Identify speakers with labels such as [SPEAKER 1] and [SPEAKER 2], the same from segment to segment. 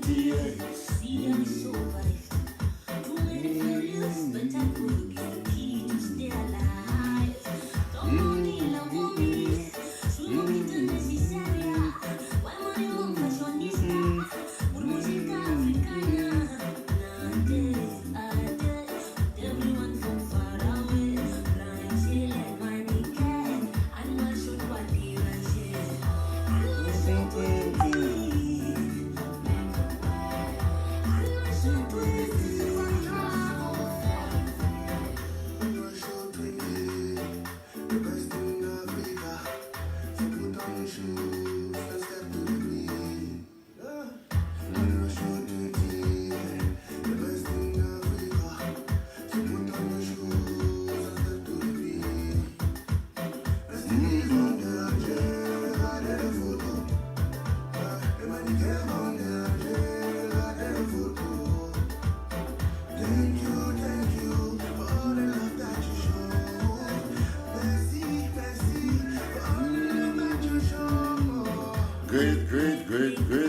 [SPEAKER 1] See, I'm so survived. Too many failures, but I could get the key to stay alive. Don't need love for me. Solo me to necessary. Why money won't fashionista? Put music Africana. Everyone from far away. Blind, chill, and money can. And my shoot what they rush. I love
[SPEAKER 2] Great.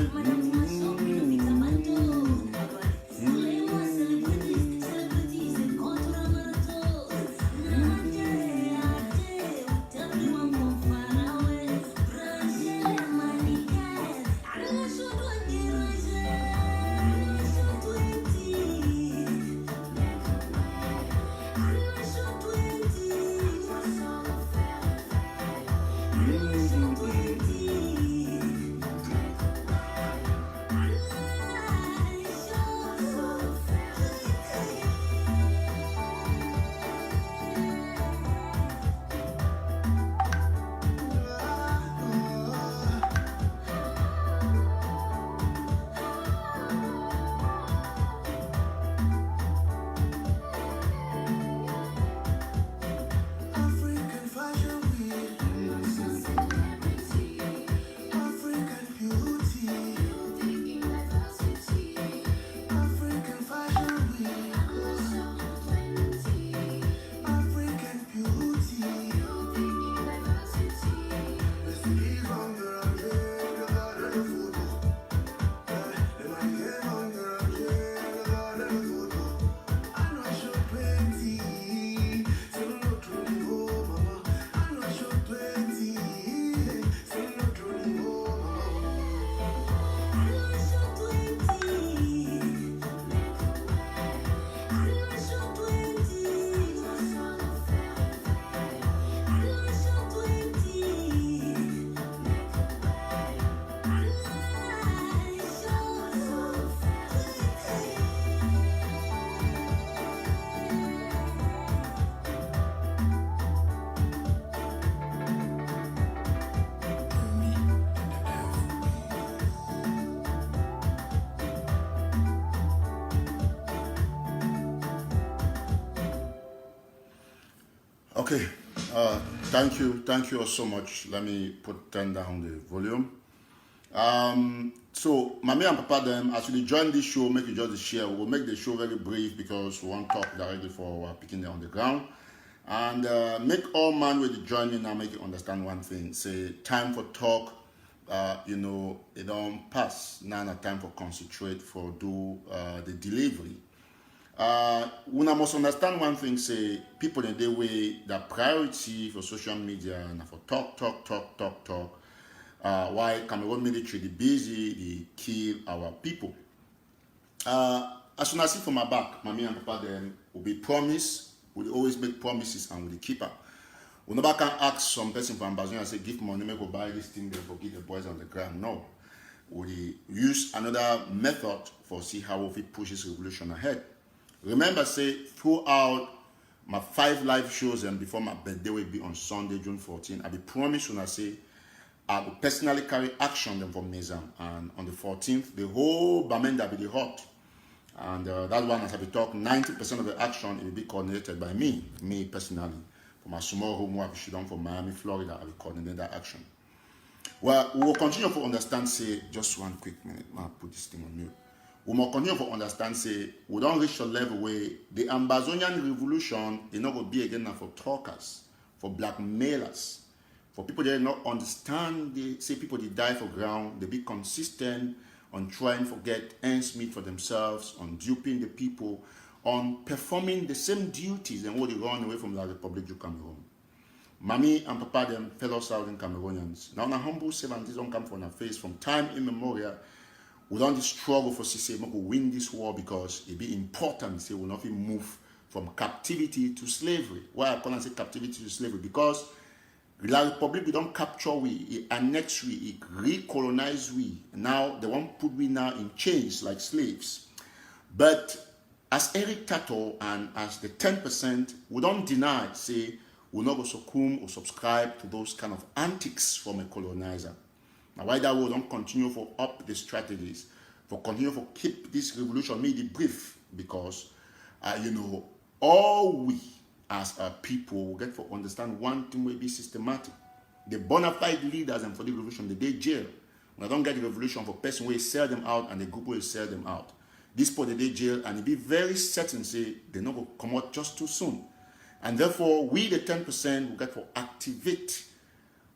[SPEAKER 2] Okay, thank you all so much. Let me turn down the volume. So, Mommy and Papa, them, as you join this show, make you just share. We'll make the show very brief because we won't talk directly for picking them on the ground. And make all man with the join me now, make you understand one thing. Say, time for talk, it don't pass. Now, not time for concentrate, for do the delivery. Una must understand one thing, say, people in the way, the priority for social media and for talk. Why Cameroon military, they busy, they kill our people. As soon as I see from my back, Mommy and Papa, them will be promise, will always make promises and will keep her. We never can ask some person from Ambazonia and say, give money, make go buy this thing, they forget the boys on the ground. No. We use another method for see how we push this revolution ahead. Remember, say, throughout my 5 live shows and before my birthday will be on Sunday, June 14, I be promised when I say I will personally carry action them from Nizam. And on the 14th, the whole Bamenda will be hot. And that one, as I be talking, 90% of the action will be coordinated by me personally. For my small homework, I done for Miami, Florida, I will coordinate that action. Well, we will continue to understand, say, just one quick minute, I'll put this thing on mute. We must continue to understand, say, we don't reach a level where the Ambazonian revolution is not going to be again for talkers, for blackmailers, for people that don't understand, they say people they die for ground, they be consistent on trying to get ends meet for themselves, on duping the people, on performing the same duties and what they run away from the Republic of Cameroon. Mommy and Papa, them fellow Southern Cameroonians. Now, na humble servant, this don't come from a face from time immemorial. We don't struggle for CC to win this war because it be important. Say we not move from captivity to slavery. Why I call and say captivity to slavery? Because La Republic we don't capture we, it annex we, it recolonize we. Now they won't put we now in chains like slaves. But as Eric Tato and as the 10%, we don't deny, say, we not go succumb or subscribe to those kind of antics from a colonizer. Now, why that we don't continue for up the strategies, for continue for keep this revolution made it brief, because, all we as a people will get to understand one thing will be systematic. The bona fide leaders and for the revolution, they jail. When I don't get the revolution for person will sell them out and the group will sell them out. This part they jail and it be very certain say they're not going to come out just too soon. And therefore, we the 10% will get to activate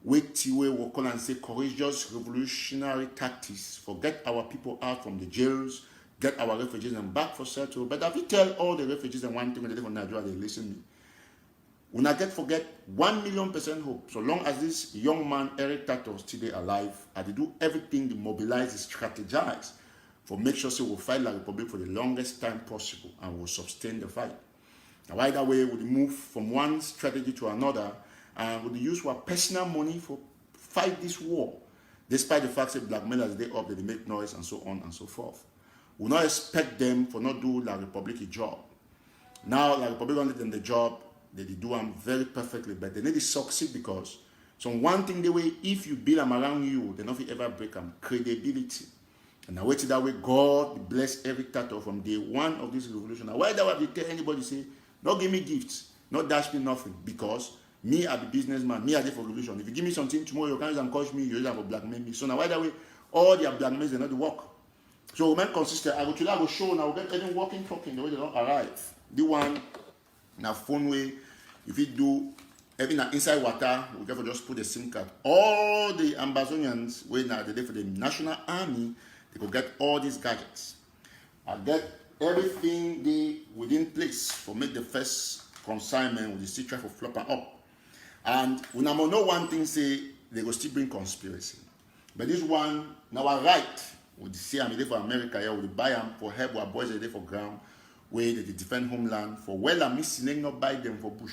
[SPEAKER 2] with we will call and say courageous revolutionary tactics for get our people out from the jails, get our refugees and back for settle. But if you tell all the refugees and one thing when they live in Nigeria, they listen to me. We not get forget 1,000,000% hope. So long as this young man Eric Tato is still alive, and they do everything to mobilize, strategize for make sure so we'll fight La Republic for the longest time possible and we'll sustain the fight. Now, either way, we'll move from one strategy to another and we'll use our personal money for fight this war, despite the fact that blackmailers they up, they make noise and so on and so forth. We'll not expect them for not do La Republic a job. Now, La Republic only them the job, they do them very perfectly, but they need to succeed because so one thing the way if you build them around you, they don't ever break them credibility. And I wait that way, God bless Eric Tato from day one of this revolution. Now, why that way they tell anybody say, don't give me gifts, not dash me nothing, because me I be businessman, me I did for revolution. If you give me something tomorrow, you can't even coach me, you just have a blackmail me. So now why that way, all their blackmails they not work. So when consistent, I go show now get any walking talking the way they don't arrive. The one now phone way, if you do every inside water, we can just put a SIM card. All the Ambazonians wait now the day for the National Army, they could get all these gadgets. I get everything they within place for make the first consignment with the sea try for flop and up. And we now know one thing say they go still bring conspiracy. But this one now I right with the see I'm for America here, we buy them for help our boys are there for ground, where they defend homeland for well I'm missing not buy them for bush.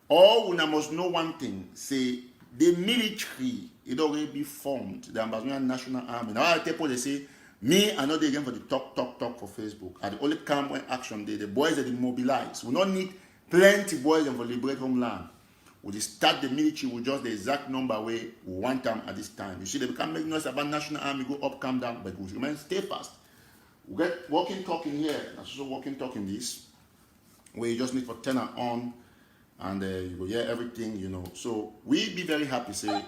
[SPEAKER 2] All we now must know one thing, say the military it already be formed, the Ambazonian National Army. Now I tell people they say, me I know they again for the talk for Facebook. At the only come when action day, the boys that mobilize. We don't need plenty boys and for liberate homeland. We just start the military with just the exact number where we want them at this time. You see, they become make noise about National Army, go up, come down, but we remain stay fast. We get walking talking here, that's also walking talking this, where you just need for tenor on and you go hear everything, So we be very happy, say,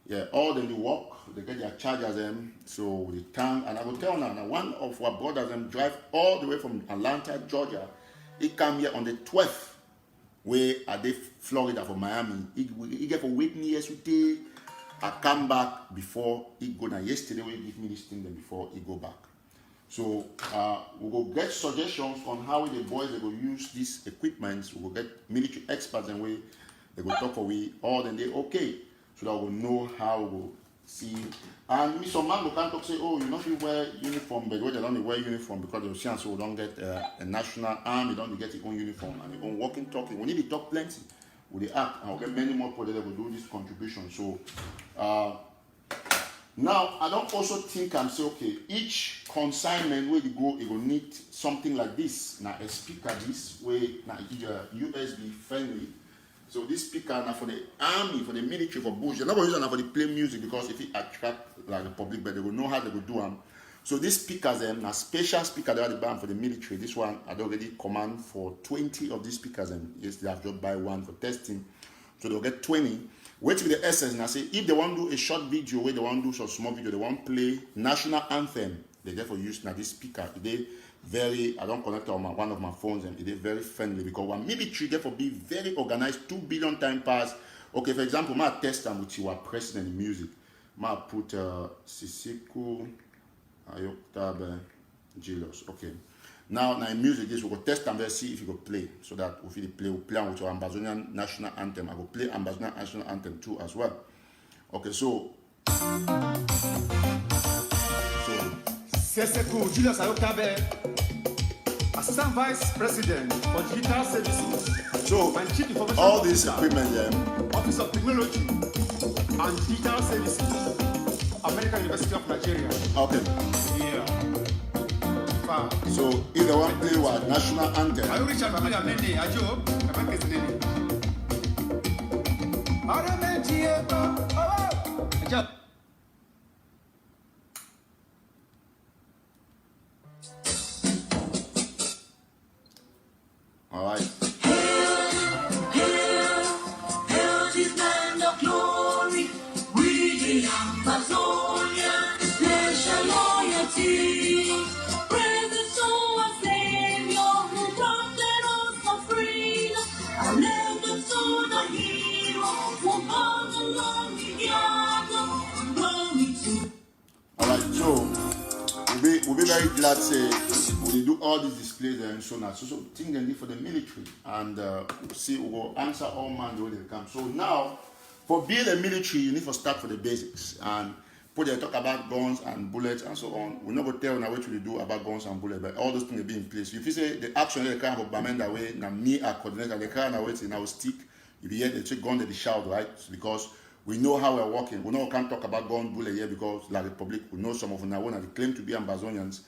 [SPEAKER 2] yeah, all them they work, they get their chargers them, so the tank, and I will tell now, one of our brothers them drive all the way from Atlanta, Georgia. He come here on the 12th, where are they Florida for Miami. He get for Whitney yesterday. I come back before he go now. Yesterday we give me this thing then before he go back. So we will get suggestions on how the boys they go use these equipments. We will get military experts and we they go talk for we all then they okay. So that we'll know how we'll see. And me some man who can't talk say, oh, you not wear uniform, but they don't wear uniform because they'll see and so we don't get a national army, don't get their own uniform and their own walking talking. We need to talk plenty with the act and we'll get many more people that will do this contribution. So now I don't also think I'm say okay, each consignment where you go, it will need something like this. Now a speaker this way, now USB friendly. So this speaker now for the army, for the military, for bush. They're not going to use it for the play music because if it attract like the public, but they will know how they will do them. So these speakers, now special speaker they are the band for the military. This one I already command for 20 of these speakers, and yes, they have just buy one for testing. So they'll get 20. Wait with the essence and I say if they want to do a short video, where they want to do some small video, they want to play national anthem. They therefore use now this speaker. They very, I don't connect on one of my phones and it is very friendly because one military therefore be very organized 2 billion times pass. Okay, for example, my test them with your president music. I put Sisiku Ayoktabe Julius. Okay. Now in music this we go test and see if you go play so that if you play, we play with your Ambazonian national anthem. I will play Ambazonian national anthem too as well. Okay, so
[SPEAKER 3] Seseku Julius Ayoktabe, Assistant Vice President for Digital Services.
[SPEAKER 2] So
[SPEAKER 3] and Chief Information
[SPEAKER 2] all this
[SPEAKER 3] Officer,
[SPEAKER 2] equipment there.
[SPEAKER 3] Office of Technology and Digital Services, American University of Nigeria.
[SPEAKER 2] Okay.
[SPEAKER 3] Yeah. Wow.
[SPEAKER 2] So if they want to play what national anthem.
[SPEAKER 3] Are you Richard Mamaya Mende? Ajo? Ajo.
[SPEAKER 2] All right.
[SPEAKER 1] Hail this land of glory, we the Amazonian, nation loyalty. Praise the soul of Savior who prompted us for freedom. Our legend to the hero who fought along the Diablo. Glory to
[SPEAKER 2] All right. So we'll be very glad say we do all these displays and so on. So things they need for the military and see we will answer all man the way they come. So now for being a military you need to start for the basics and put they talk about guns and bullets and so on. We're not going to tell now what we do about guns and bullets, but all those things will be in place. If you say the action they kind of bamend that way, now me a coordinator, they kind of way in our stick. If you hear the trick gun, they shout, right? Because we know how we're working. We know we can't talk about gun bullet here because La Republic, we know some of them when they claim to be Ambazonians,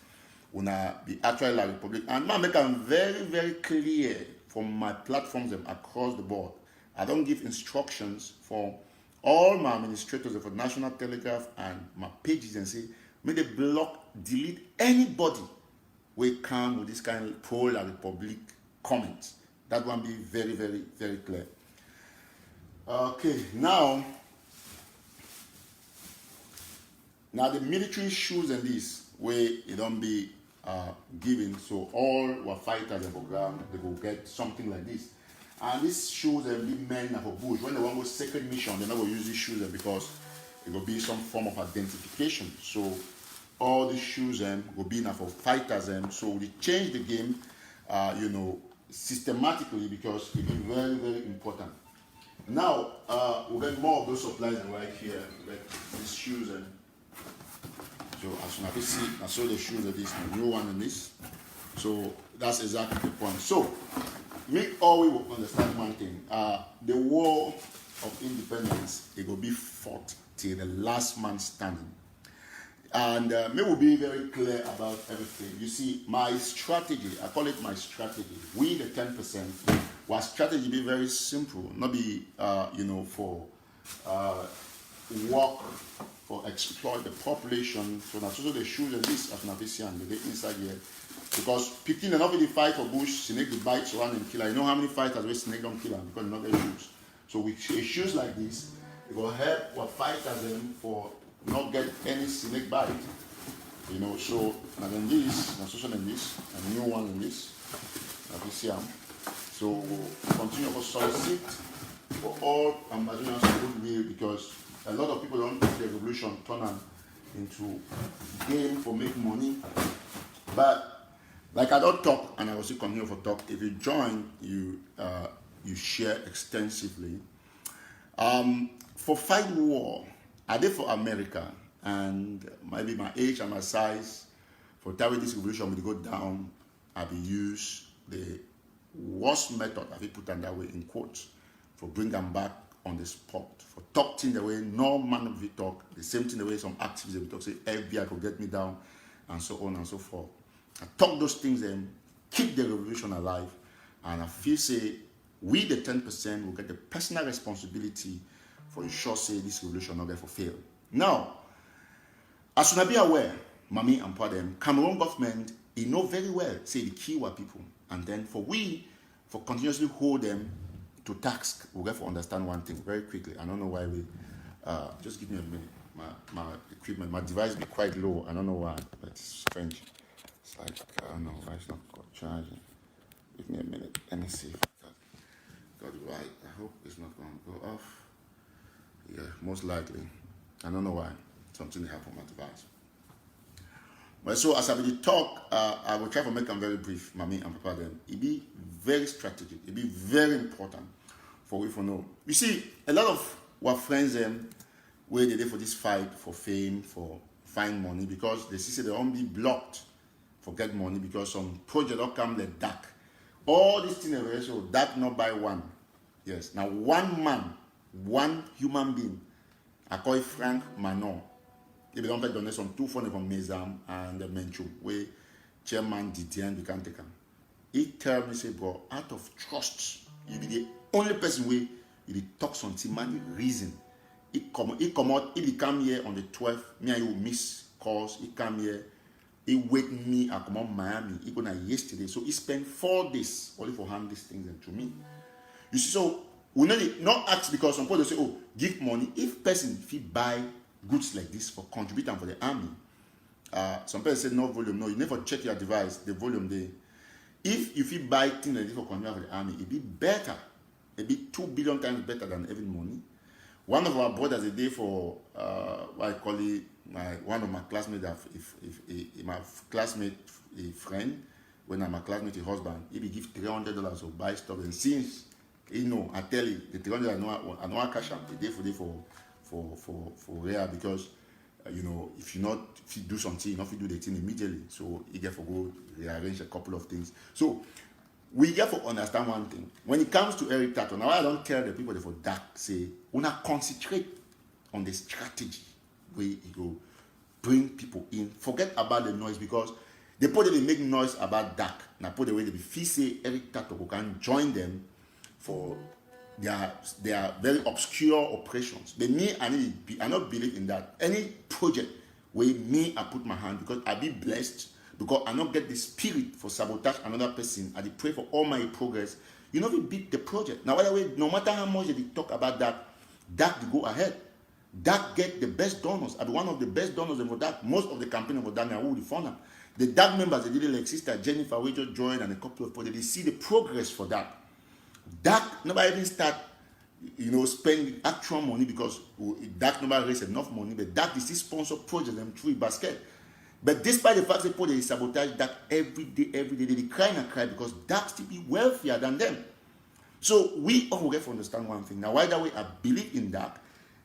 [SPEAKER 2] we be actually La Republic. And man, make them very, very clear from my platforms across the board. I don't give instructions for all my administrators for National Telegraph and my pages and say, may they block, delete anybody will come with this kind of pro-La Republic comments. That one be very, very, very clear. Okay, now the military shoes and this way it don't be given, so all our fighters in program they will get something like this. And these shoes will be meant for bush. When they want to go second mission, they're not going to use these shoes because it will be some form of identification. So all these shoes will be now for fighters so we change the game, systematically because it is very, very important. Now we'll get more of those supplies right here. We get these shoes so as soon as you see, I saw the shoes of this, the new one and this. So that's exactly the point. So make all we will understand one thing. The war of independence, it will be fought till the last man standing. And me will be very clear about everything. You see, my strategy, I call it my strategy. We the 10%, our strategy be very simple. Not be, for work, for exploit the population. So that's also the shoes and this as Navisian, they inside here. Because 15 and not really fight for bush, snake the bites one and kill. I know how many fighters we snake don't kill them because they not get shoes. So with shoes like this, it will help what fighters them for not get any snake bite. So and then this, and also in this, and new one in this, Navisian. So we'll continue to solicit for all Ambazonians goodwill because a lot of people don't take the revolution turn them into game for make money. But like I don't talk and I will still continue for talk. If you join, you share extensively. For fight war, I did for America and maybe my age and my size for target this revolution will go down. I will use the worst method, I will put them that way in quotes, for bring them back on the spot. For talk thing the way no man will talk, the same thing the way some activists will talk, say FBI could get me down, and so on and so forth. I talk those things and keep the revolution alive. And I feel say we the 10% will get the personal responsibility for ensure say this revolution not get fail. Now, as you be aware, Mami and Padem, Cameroon government, he know very well, say the Kiwa people. And then for continuously hold them to task, we have to understand one thing very quickly. I don't know why we, just give me a minute. My equipment, my device be quite low. I don't know why, but it's strange. It's like, I don't know why it's not charging. Give me a minute. Let me see if I got it right. I hope it's not going to go off. Yeah, most likely. I don't know why. Something happened on my device. But so as I will talk, I will try to make them very brief, mommy and papa them. It be very strategic. It be very important for we to know. You see, a lot of our friends where they for this fight for fame, for find money, because they see they won't be blocked for get money because some project don't come like dark. All these things are so dark not by one. Yes. Now one man, one human being, I call it Frank Manon. If they don't pay donation, 2 funds from Mezam and the Menchu, where chairman Didier become taken. He tell me, say, bro, out of trust, you be the only person where you talk something, man, reason. He come out, he come here on the 12th, me and you miss calls, he come here, he wait me, I come on Miami, he gonna yesterday, so he spent 4 days only for hand these things to me. You see, so we not ask because some people say, oh, give money. If person if he buy goods like this for contributing for the army, some people say no volume, no, you never check your device, the volume there. If you buy things like this for contributing for the army, it be better. It be 2 billion times better than having money. One of our brothers a day for what I call it, one of my classmates, my classmate, a friend, when I'm a classmate, a husband, he be give $300 to buy stuff, and since you know, I tell you, the $300 I know cash out the day for rare because you know if you do something, you not do the thing immediately, so you get to go rearrange a couple of things. So we get to understand one thing when it comes to Eric Tato. Now I don't tell the people for that say we not concentrate on the strategy where you go bring people in. Forget about the noise because the people they make noise about that. Now put the way they be feel say Eric Tato can join them for their very obscure operations. But me, I not believe in that. Any project where me I put my hand because I be blessed because I not get the spirit for sabotage another person. I pray for all my progress. You know, we beat the project. Now, by the way, no matter how much they talk about that to go ahead. That get the best donors. I be one of the best donors for that. Most of the campaign for that, I will fund them. The DAG members, they did like Sister Jennifer, we just joined and a couple of projects. They see the progress for that. DAC nobody even start, you know, spend actual money because DAC nobody raise enough money, but DAC is this sponsor project them through basket. But despite the fact that they sabotage DAC every day, they cry and cry because DAC still be wealthier than them. So we all have to understand one thing. Now, why that way I believe in DAC.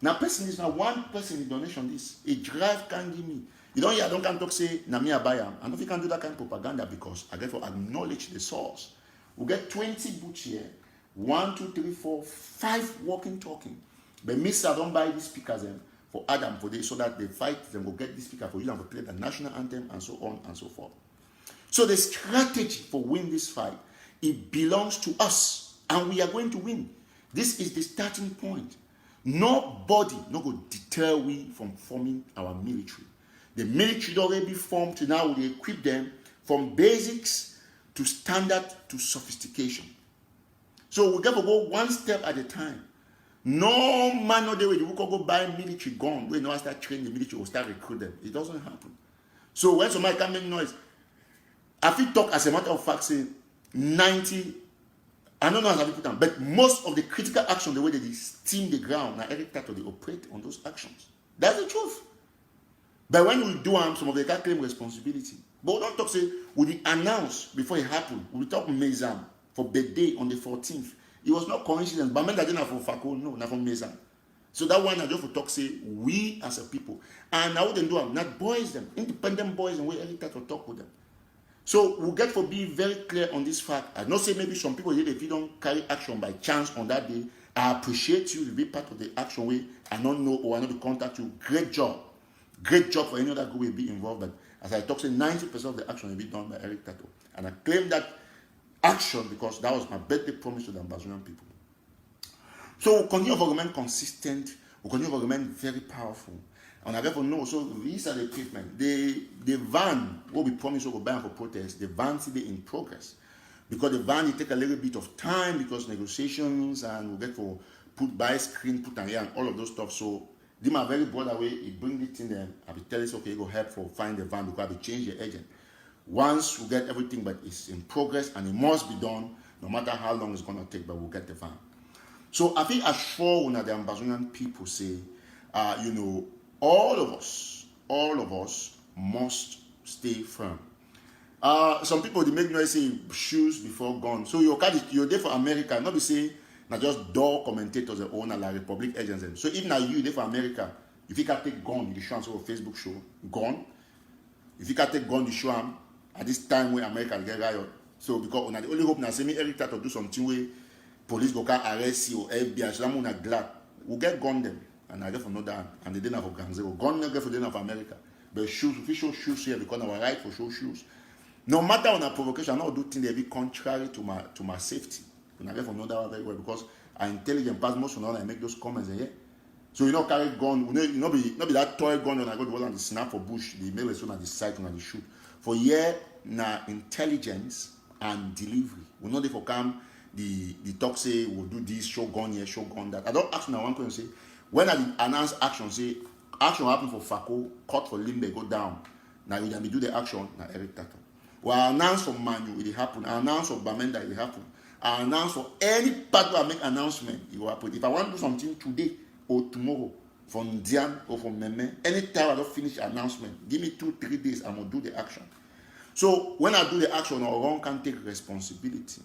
[SPEAKER 2] Now, person is not one person in donation this. A drive can give me. You don't hear, I don't can talk say, Namia Bayam. I don't know if you can do that kind of propaganda because I get to acknowledge the source. We get 20 boots here. 1, 2, 3, 4, 5 walking, talking. But Mr. don't buy these speakers for Adam for this so that they fight them will get this speaker for you and for play the national anthem and so on and so forth. So the strategy for win this fight, it belongs to us and we are going to win. This is the starting point. Nobody no go deter we from forming our military. The military already formed to now we equip them from basics to standard to sophistication. So we got to go one step at a time. No man no day we will go buy military gun. We know start training the military or start recruit them. It doesn't happen. So when somebody can make noise, I feel talk as a matter of fact say 90. I don't know how to put them, but most of the critical action, the way they steam the ground, now Eric Tato they operate on those actions. That's the truth. But when we do them, some of them can claim responsibility. But we don't talk say we announce before it happened. We talk Mezam for birthday on the 14th. It was not coincidence. But I didn't for Fako, no, not from Mezam. So that one I just for talk say we as a people. And I wouldn't do them, not boys them, independent boys and we Eric Tato talk with them. So we get to be very clear on this fact. I not say maybe some people if you don't carry action by chance on that day. I appreciate you to be part of the action way. I don't know or I know to contact you. Great job. Great job for any other group will be involved. But as I talk, say 90% of the action will be done by Eric Tato. And I claim that action because that was my birthday promise to the Ambazonian people. So we'll continue to remain consistent. We'll continue to remain very powerful. And I get to know, so these are the equipment. The van, what we promised we will buy for protest, the van is in progress. Because the van, it take a little bit of time because negotiations and we'll get to buy screen, put an air and all of those stuff. So they are very broad away, it bring it in there. I will tell us, okay, go help for find the van because I will change the agent. Once we get everything, but it's in progress and it must be done, no matter how long it's going to take, but we'll get the van. So I think assure when the Ambazonian people say, you know, all of us must stay firm. Some people they make noise say shoes before gun. So you're there for America, not be say not just door commentators and owner like Republic agents. So if now you there for America, if you can take gun, you show on Facebook show gun. If you can take gun, you show them at this time where America get riot. So because on the only hope now say me Eric to do something where police go can arrest you or FBI, so I'm not glad we get gun them and I get for no down and they didn't have gun zero. Gun get for them of America. But shoes, official shoes here because our right for show shoes. No matter on a provocation, I not do things that be contrary to my safety. And I get from know that very well because I intelligent pass most of all I make those comments here. So you know carry gun, you know be that toy gun when I go to the snap for bush, the mail is on the site and the shoot. For here na intelligence and delivery. We know they for come the talk say we'll do this, show gun here, show gun that. I don't ask now one question say when I announce action say action happen for Fako, cut for Limbe, go down. Now you can do the action now Eric Tato. Well, announce for Manu, it will happen. I announce for Bamenda, it will happen. I announce for any part where I make announcement, it will happen. If I want to do something today or tomorrow, from Dian or from Meme, anytime I don't finish announcement, give me 2-3 days, I'm going to do the action. So when I do the action, Oron can take responsibility.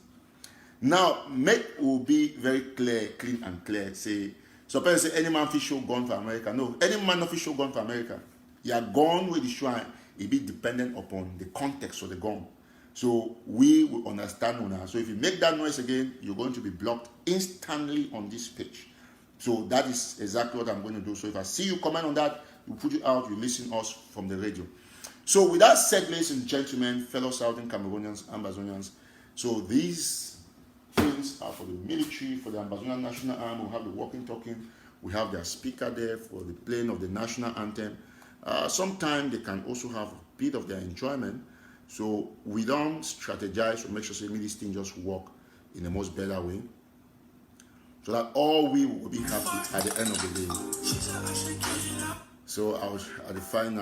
[SPEAKER 2] Now, make will be very clear, clean and clear. Say, so people say, any man fish show gun for America. No, any man not fish show gun for America. You are gone with the shrine. It be dependent upon the context of the gun. So we will understand now. So if you make that noise again, you're going to be blocked instantly on this page. So that is exactly what I'm going to do. So if I see you comment on that, you put it out, you listen us from the radio. So with that said, ladies and gentlemen, fellow Southern Cameroonians, Ambazonians, so these things are for the military, for the Ambazonian National Army. We have the walking, talking. We have their speaker there for the playing of the national anthem. Sometimes they can also have a bit of their enjoyment. So we don't strategize to make sure that these things just work in the most better way. So that all we will be happy at the end of the day. So I'll define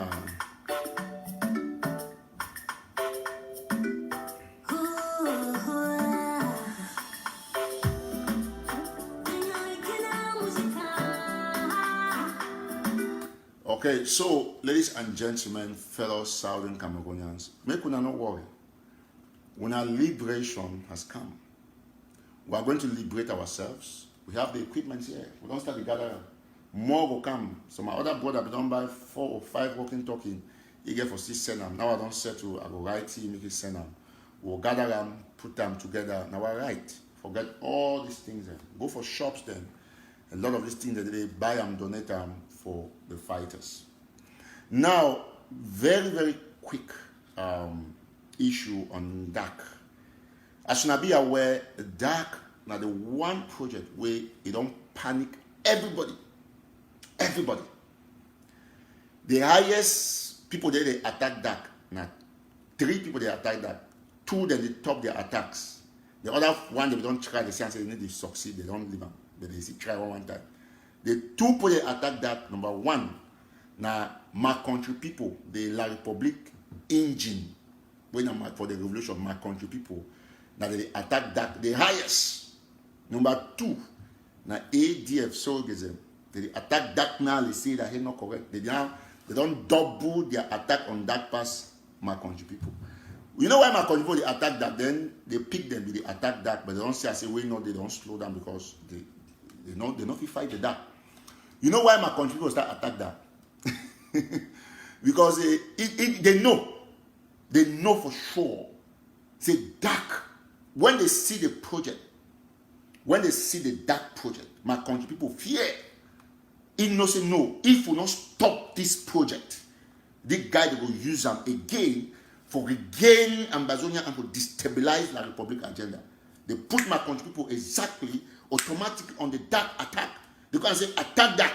[SPEAKER 2] Okay, so ladies and gentlemen, fellow Southern Cameroonians, make una not worry. When our liberation has come, we are going to liberate ourselves. We have the equipment here. We don't start the gathering. More will come. So my other brother be done by 4 or 5 walking talking. He get for 6 send them. Now I don't settle. I go write it, make it send them. We'll gather them, put them together. Now I write. Forget all these things then. Go for shops then. A lot of these things that they buy and donate them for the fighters. Now, very, very quick issue on DAC. As you be aware, DAC now the one project where you don't panic everybody. Everybody. The highest people there they attack DAC. Now 3 people they attack DAC. 2 then they top their attacks. The other one they don't try, they say they need to succeed, they don't leave them. But they try one time. The 2 people they attack that, number 1, now my country people, the La Republique engine, when I'm for the revolution, my country people, now they attack that, the highest. Number 2, now ADF soldiers, they attack that now, they say that he's not correct. They don't double their attack on that pass, my country people. You know why my country people, they attack that, then they pick them, they attack that, but they don't say, I say, wait, no, they don't slow down because they not fight the dark. You know why my country people start attack that? Because they know for sure. Say dark. When they see the project, when they see the dark project, my country people fear. He no say no. If we not stop this project, this guy they will use them again for regain Ambazonia and to destabilize the Republic agenda. They put my country people exactly automatically on the dark attack. They can say attack that.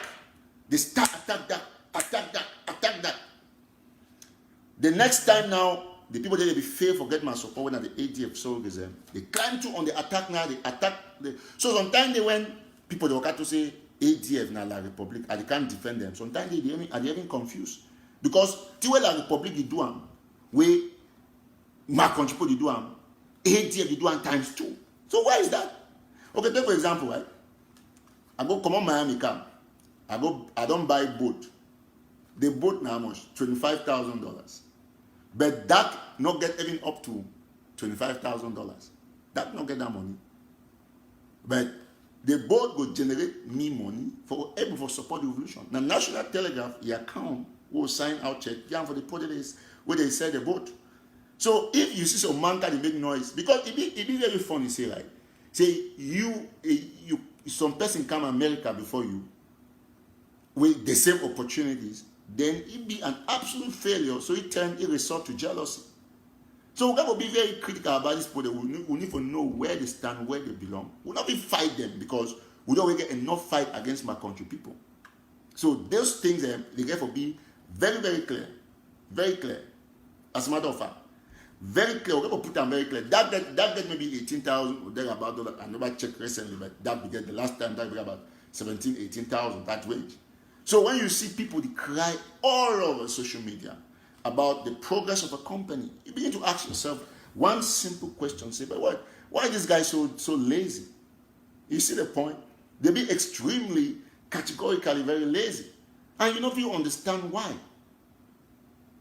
[SPEAKER 2] They start attack that, attack that, attack that. The next time now, the people that they be fair forget my support when the ADF soldiers they climb to on the attack now, they attack. So sometimes they when people they will to say ADF now La Republic and they can't defend them. Sometimes they even confused. Because the way La Republic they do them, where my country people they do them, ADF they do them times 2. So why is that? Okay, take for example, right? I go come on Miami camp. I don't buy boat. The boat now how much? $25,000. But that not get even up to $25,000. That not get that money. But the board will generate me money for able for support the revolution. Now National Telegraph, your account will sign out check for the project is where they sell the boat. So if you see some man can make noise, because it be very funny, say like, say you some person come America before you with the same opportunities, then it be an absolute failure. So it resort to jealousy. So we got to be very critical about this project. We need to know where they stand, where they belong. We'll not be fight them because we don't get enough fight against my country people. So those things they get to be very, very clear. Very clear. As a matter of fact. Very clear. We're going to put them very clear. That get maybe 18,000 or thereabout dollars. I never checked recently, but that began the last time that we got about 17,000, 18,000, that wage. So when you see people they cry all over social media about the progress of a company, you begin to ask yourself one simple question. Say, but why is this guy so lazy? You see the point? They be extremely categorically very lazy. And you know if you understand why.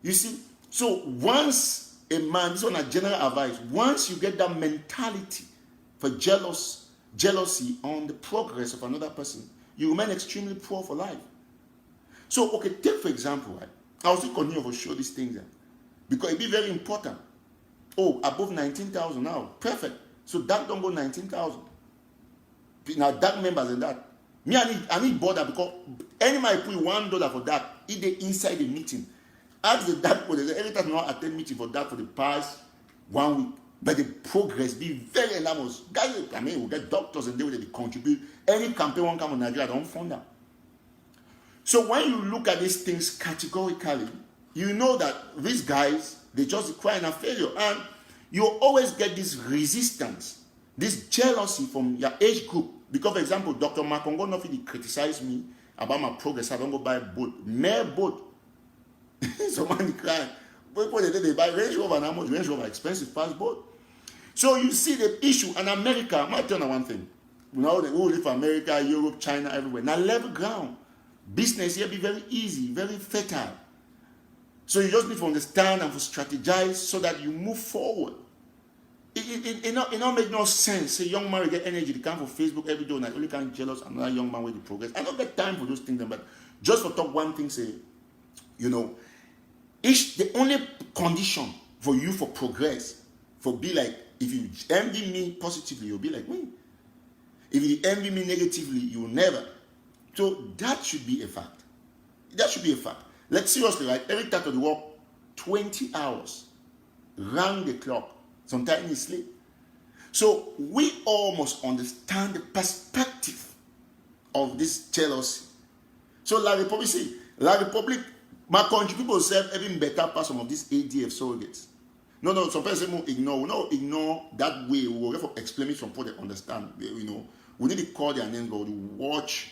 [SPEAKER 2] You see, so once a man, this is a general advice, once you get that mentality for jealousy on the progress of another person, you remain extremely poor for life. So, okay, take for example, right? I will still continue to show these things because it be very important. Oh, above 19,000 now, perfect. So that don't go 19,000. Now that members and that. Me, I need border because anybody put $1 for that, if they inside the meeting. Ask the that every time I attend meeting for that for the past 1 week, but the progress be very enormous. Guys, I mean, we get doctors and they will contribute. Any campaign won't come on Nigeria, don't fund them. So when you look at these things categorically, you know that these guys, they just crying a failure. And you always get this resistance, this jealousy from your age group. Because, for example, Dr. Makongo Nofi criticized me about my progress. I don't go buy a boat. Mere boat. Somebody crying. They buy Range Rover and how much Range Rover expensive fast boat. So you see the issue. And America, I might tell you one thing. You know, they all live for America, Europe, China, everywhere. Now level ground. Business here be very easy, very fertile. So you just need to understand and to strategize so that you move forward. It don't make no sense. Say young man get energy, they come for Facebook every day and I only can't jealous another young man with the progress. I don't get time for those things, but just for talk one thing, say, you know, the only condition for you for progress, for be like, if you envy me positively, you'll be like me. If you envy me negatively, you'll never. So that should be a fact. That should be a fact. Like seriously, right? Every time of the work, 20 hours, round the clock. Sometimes you sleep. So we all must understand the perspective of this jealousy. So La Republic, my country people serve even better past some of these ADF surrogates. No, some people ignore that way. We will have to explain it from people they understand. You know, we need to call their names, but we watch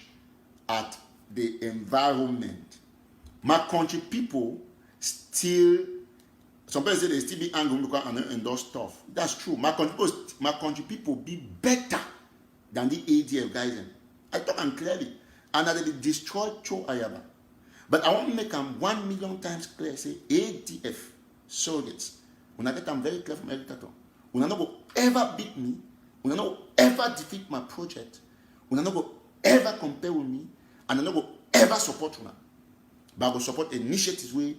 [SPEAKER 2] at the environment. My country people still, some people say they still be angry because I don't endorse stuff. That's true. My country people be better than the ADF guys. I talk them clearly. And that they destroy Cho Ayaba. But I want to make them 1 million times clear. Say ADF surrogates. When I get them very clear from every title. When I not go ever beat me. When I not ever defeat my project. When I not go ever compare with me. And I not go ever support una. But I go support initiatives where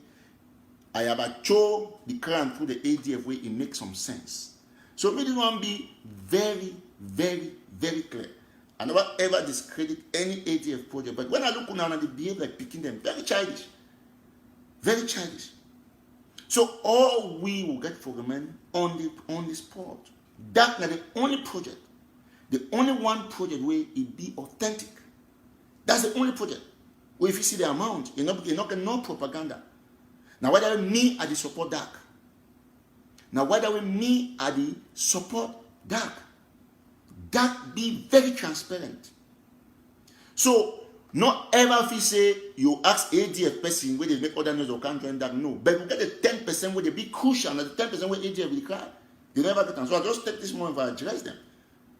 [SPEAKER 2] I have a show the current through the ADF way it makes some sense. So me this one be very, very, very clear. I never ever discredit any ADF project. But when I look now and they behave like picking them, very childish. Very childish. So all we will get for the men on the spot. That's not the only project. The only one project where it be authentic. That's the only project. Where if you see the amount, you're not getting no propaganda. Now whether me I the support dark. Now whether me I the support dark. That be very transparent. So not ever if you say you ask ADF person where they make other news or can't join that, no. But you get the 10% where they be crucial and the 10% where ADF will cry. They never get them. So I just take this moment to address them.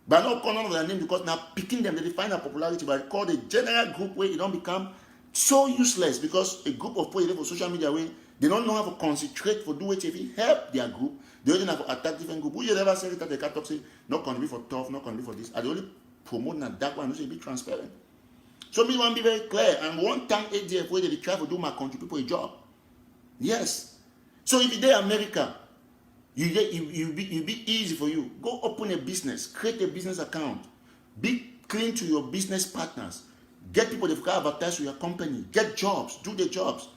[SPEAKER 2] But I not call none of their name because now picking them, they define their popularity. But I call the general group where it don't become So useless because a group of people dey for social media wey they don't know how to concentrate for do wetin help their group. They only have to attack different group. Who you never say that they can't talk say not contribute for tough, not contribute for this. I only promote that one. You be transparent. So me want to be very clear. And one time ADF where they try to do my country people a job. Yes. So if you dey America, you be easy for you. Go open a business, create a business account, be clean to your business partners, get people that can advertise to your company, get jobs, do the jobs.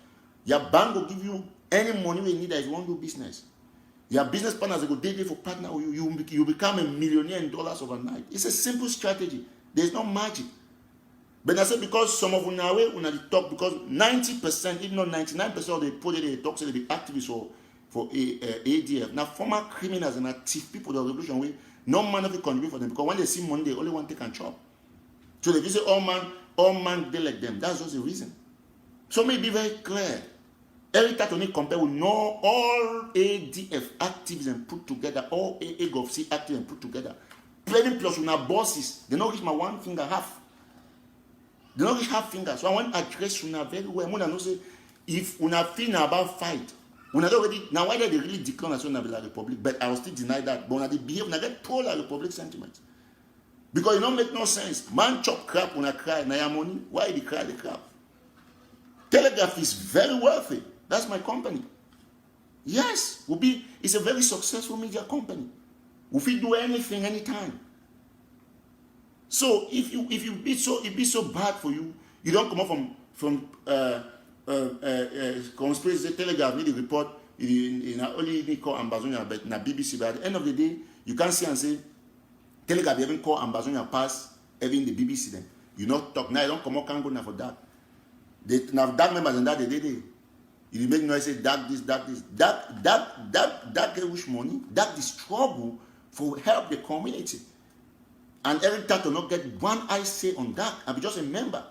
[SPEAKER 2] Your bank will give you any money you need that you want to do business. Your business partners will go daily for partner with you. You become a millionaire in dollars overnight. It's a simple strategy. There's no magic. But I say because some of una way una talk because 90%, if not 99% of the people they talk say they be activists for ADF. Now former criminals and thief people the revolution way no man of it contribute for them because when they see money they only want to take and chop. So they say all man they like them. That's just the reason. So may be very clear. Every time we compare with all ADF activism put together, all AGOVC activism put together. Planning plus una bosses, they don't reach my one finger half. They don't reach half finger. So I want to address una very well. More than say if una feel about fight, una already now why they really declare as una be like Republic, but I will still deny that. But una they behave, una get pro like Republic sentiment. Because it don't make no sense. Man chop crap when I cry, na your money. Why they cry the crap? Telegraph is very wealthy. That's my company. Yes, it's a very successful media company. We do anything anytime. So if it be so bad for you, you don't come up from conspiracy Telegraph need a report in only need call Ambazonia but na BBC. But at the end of the day, you can't see and say Telegraph even call Ambazonia pass even the BBC then. You not talk now. You don't come up can't go now for that. They have dark members and that they. You make noise say dark this, that get which money, that the struggle for help the community. And every time to not get one eye say on that, I'll be just a member.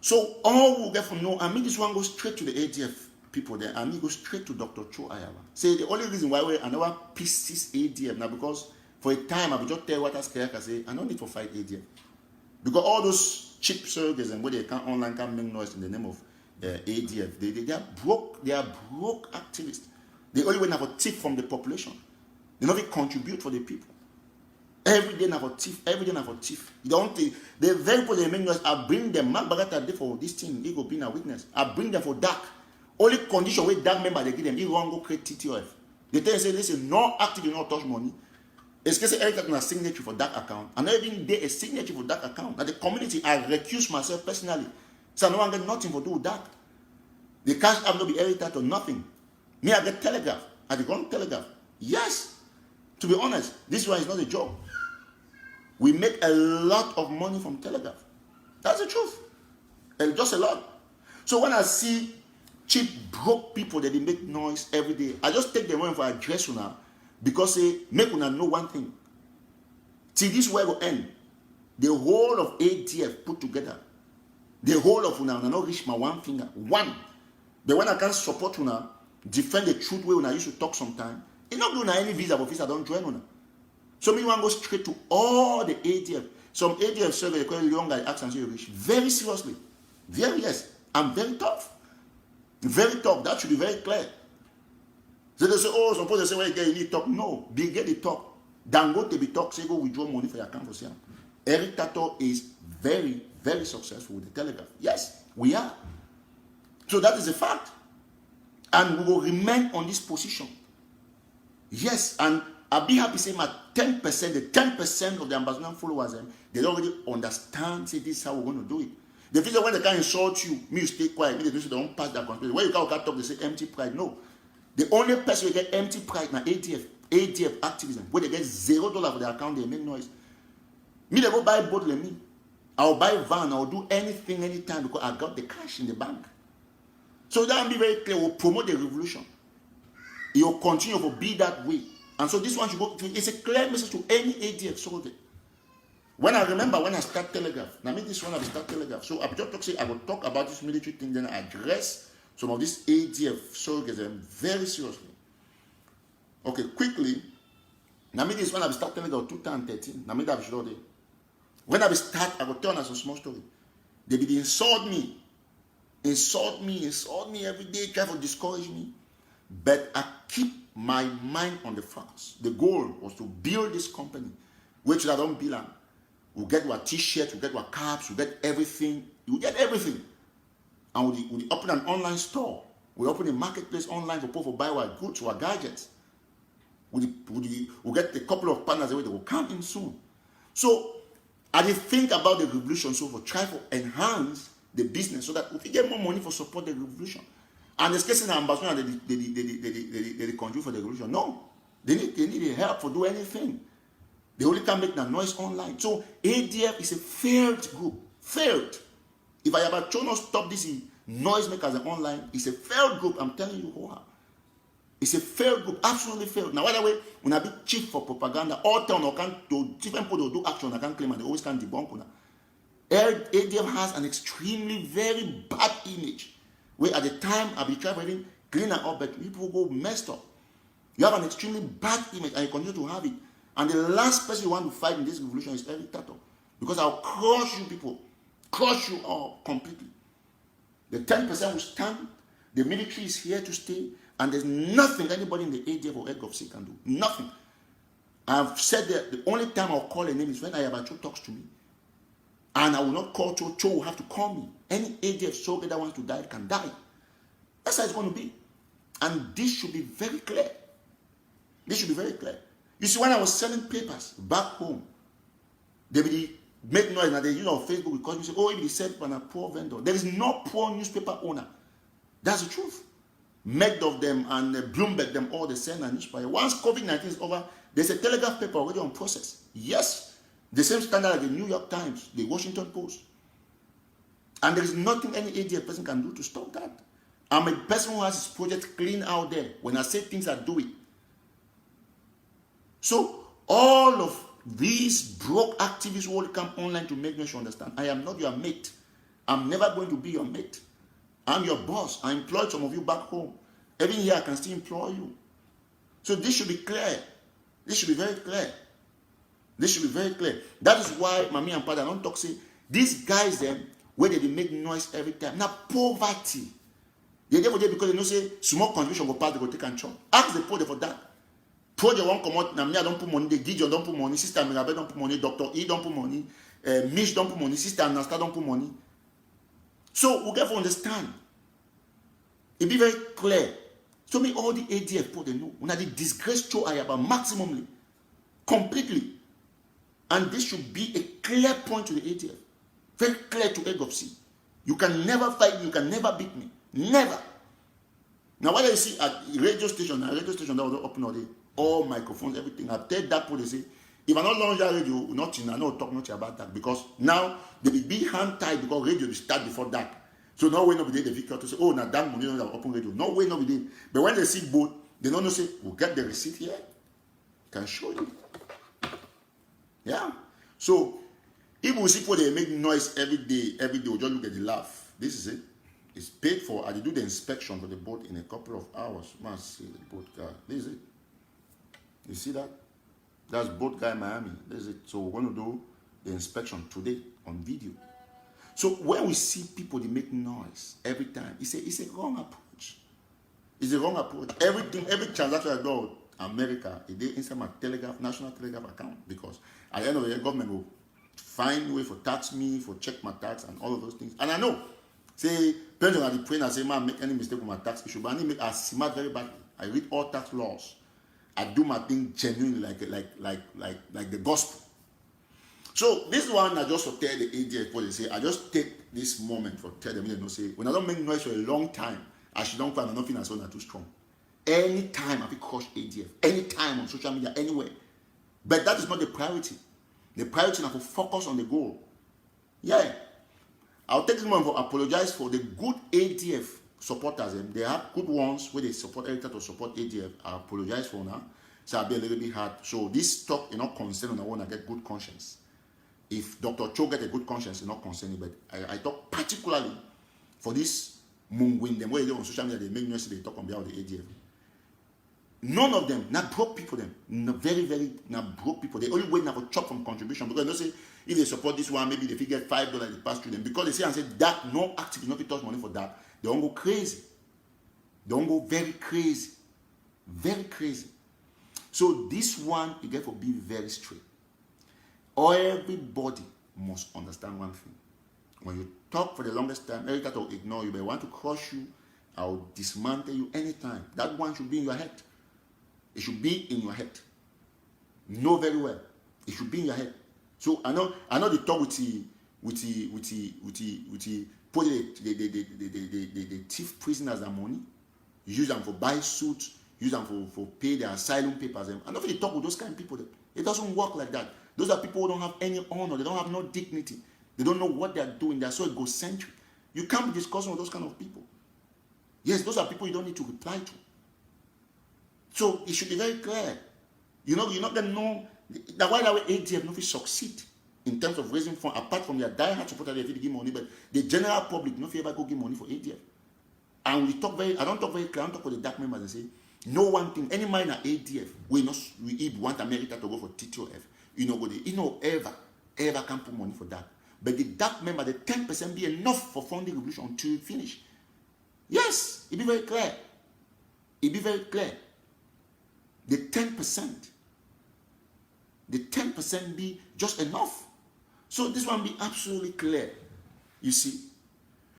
[SPEAKER 2] So all we'll get from know, I mean this one goes straight to the ADF people there, and me go straight to Dr. Cho Ayawa. Say the only reason why I never piece this ADF now because for a time I will just tell what I say, I don't need to fight ADF. Because all those cheap surrogates and where they can't online can make noise in the name of ADF, they are broke activists. They only want to have a tip from the population. They don't even contribute for the people. Every day have a thief. You don't think the very people they make noise. I bring them. Mark Bagata did for this thing. He go be a witness. I bring them for dark. Only condition where dark member they give them. He won't go create TTOF. They tell you say listen, no active, you not touch money. It's because Eric has a signature for that account. And not even there a signature for that account. Now the community, I recuse myself personally. So no one get nothing to do with that. The cash app not be Eric or nothing. Me, I get Telegraph. I get on Telegraph. Yes. To be honest, this one is not a job. We make a lot of money from Telegraph. That's the truth. And just a lot. So when I see cheap, broke people that they make noise every day, I just take them away for address now because they make una know one thing. Till this way will end. The whole of ADF put together, the whole of una not reach my one finger. One. But when I can't support una, defend the truth way when I used to talk sometime, it's not doing any visa officer don't join una. So me want to go straight to all the ADF. Some ADF survey they call it young guy ask and say rich. Very seriously. Very yes. I'm very tough. Very tough. That should be very clear. So they say, oh, suppose they say, well, you need talk. No, they get the talk. Dangote be talk, say go withdraw money for your account for Siam. Eric Tato is very, very successful with the Telegraph. Yes, we are. So that is a fact. And we will remain on this position. Yes, and I'll be happy saying my 10%, the 10% of the Ambassador followers, they already understand, say this is how we're going to do it. The feel when they can insult you, me you stay quiet, me they don't pass that conspiracy. When you can't talk, they say empty pride. No. The only person who get empty pride now ADF activism, where they get $0 for their account, they make noise. Me they go buy boat like me. I'll buy van, I'll do anything anytime because I got the cash in the bank. So that will be very clear. We'll promote the revolution. It will continue to be that way. And so this one should go, it's a clear message to any ADF soldier. When I remember when I start Telegraph, now me this one I will start Telegraph. So I will talk about this military thing, then I address some of these ADF soldiers very seriously. Okay, quickly. Now me this one I will start Telegraph 2013. Now me that should. When I will start, I will tell us a small story. They be insult me every day, try to discourage me. But I keep my mind on the facts. The goal was to build this company, which I don't belong. We'll get our t-shirts, we'll get our caps, we'll get everything. You'll get everything. And we'll open an online store. We'll open a marketplace online for people to buy our goods, our gadgets. We'll get a couple of partners that will come in soon. So I did think about the revolution, so for try to enhance the business so that we can get more money for support the revolution. And there's cases in ambassador they contribute for the revolution. No, they need help for do anything. They only can make the noise online. So ADF is a failed group. Failed. If I ever try to stop this noise makers online, it's a failed group. I'm telling you who are. It's a failed group, absolutely failed. Now, by the way, when I be chief for propaganda, all town or can do different people do action, I can't claim and they always can debunk. ADF has an extremely very bad image. Where at the time I be trying to clean it up, but people go messed up. You have an extremely bad image and you continue to have it. And the last person you want to fight in this revolution is Eric Tato. Because I'll crush you people. Crush you all completely. The 10% will stand. The military is here to stay. And there's nothing anybody in the ADF or EGOFC can do. Nothing. I've said that the only time I'll call a name is when Ayabacho talks to me. And I will not call Cho. Cho will have to call me. Any ADF soldier that wants to die can die. That's how it's going to be. And this should be very clear. This should be very clear. You see, when I was selling papers back home, they will make noise and they use on Facebook because you say, oh, if they sell from a poor vendor. There is no poor newspaper owner. That's the truth. Med of them and Bloomberg them all the same and newspaper. Once COVID-19 is over, there's a Telegraph paper already on process. Yes, the same standard as the New York Times, the Washington Post. And there is nothing any ADF person can do to stop that. I'm a person who has his project clean out there. When I say things, I do it. So all of these broke activists will come online to make you understand. I am not your mate. I'm never going to be your mate. I'm your boss. I employed some of you back home. Even here, I can still employ you. So this should be clear. This should be very clear. This should be very clear. That is why Mami and Pada don't talk say, these guys them, where they make noise every time. Now, poverty. They never did because they know say, small contribution go pass, they go take and chop. Ask the poor for that. Poor they won't come out, Namia don't put money, the Gideon don't put money, Sister Mirabe don't put money, Dr. E don't put money, Mish don't put money, Sister Nasta don't put money. So we get to understand. It be very clear. So me all the ADF people they know. When I did disgrace to Ayaba maximally, completely. And this should be a clear point to the ADF. Very clear to EGOFC. You can never fight me, you can never beat me. Never. Now what I see at radio station that was open all day, all microphones, everything. I tell that people they say, if I not launch that radio, nothing, I don't talk much about that. Because now they will be hand tied because radio will start before that. So no way nobody the victor to say, oh, now that money don't have open radio. No way nobody. But when they see both, they don't know say, we'll get the receipt here. Can show you. Yeah. So if we see people they make noise every day, we'll just look at the laugh. This is it. It's paid for. I do the inspection for the boat in a couple of hours. Must see the boat guy. This is it. You see that? That's boat guy Miami. This is it. So we're going to do the inspection today on video. So when we see people they make noise every time, it's a wrong approach. It's a wrong approach. Everything, every transaction I do America, it is inside my National Telegraph account because at the end of the year, government will find a way for tax me, for check my tax and all of those things. And I know, say, pension at the point, I say, man, make any mistake with my tax issue, but I smart very badly. I read all tax laws. I do my thing genuinely like the gospel. So this one I just tell the ADF what they say. I just take this moment for tell them, you know, say when I don't make noise for a long time, I should don't find nothing as well too strong. Anytime I will crush ADF, anytime on social media, anywhere. But that is not the priority. The priority is to focus on the goal. Yeah. I'll take this moment to apologize for the good ADF supporters. They have good ones where they support Eric to support ADF. I apologize for now. So I'll be a little bit hard. So this talk is not concerned on I want to get good conscience. If Dr. Cho get a good conscience, it's not concerning, but I talk particularly for this Mungwin, them where they on social media, they make noise, they talk on behalf of the ADF. None of them, not broke people, them, not very, very, not broke people. They only wait now for chop from contribution because they say If they support this one, maybe they fit get $5 they pass through them. Because they say and say that no active, not touch money for that. They don't go crazy. They don't go very crazy. Very crazy. So this one, you get to be very straight. Everybody must understand one thing. When you talk for the longest time, everybody will ignore you. They want to crush you. I will dismantle you anytime. That one should be in your head. It should be in your head. Know very well. It should be in your head. So I know they talk with the put the thief prisoners and money, use them for buy suits, use them for pay their asylum papers. And I know they talk with those kind of people. It doesn't work like that. Those are people who don't have any honor. They don't have no dignity. They don't know what they are doing. They are so egocentric. You can't be discussing with those kind of people. Yes, those are people you don't need to reply to. So it should be very clear. You're not going to know that why that way ADF not succeed in terms of raising funds, apart from their die-hard supporters they give money, but the general public not ever go give money for ADF. And I don't talk very clear, I don't talk with the dark members and say, no one thing, any minor ADF, we want America to go for TTOF, ever can put money for that. But the dark member, the 10% be enough for funding revolution until it finish. Yes, it be very clear. It be very clear. The 10% be just enough. So this one be absolutely clear. You see,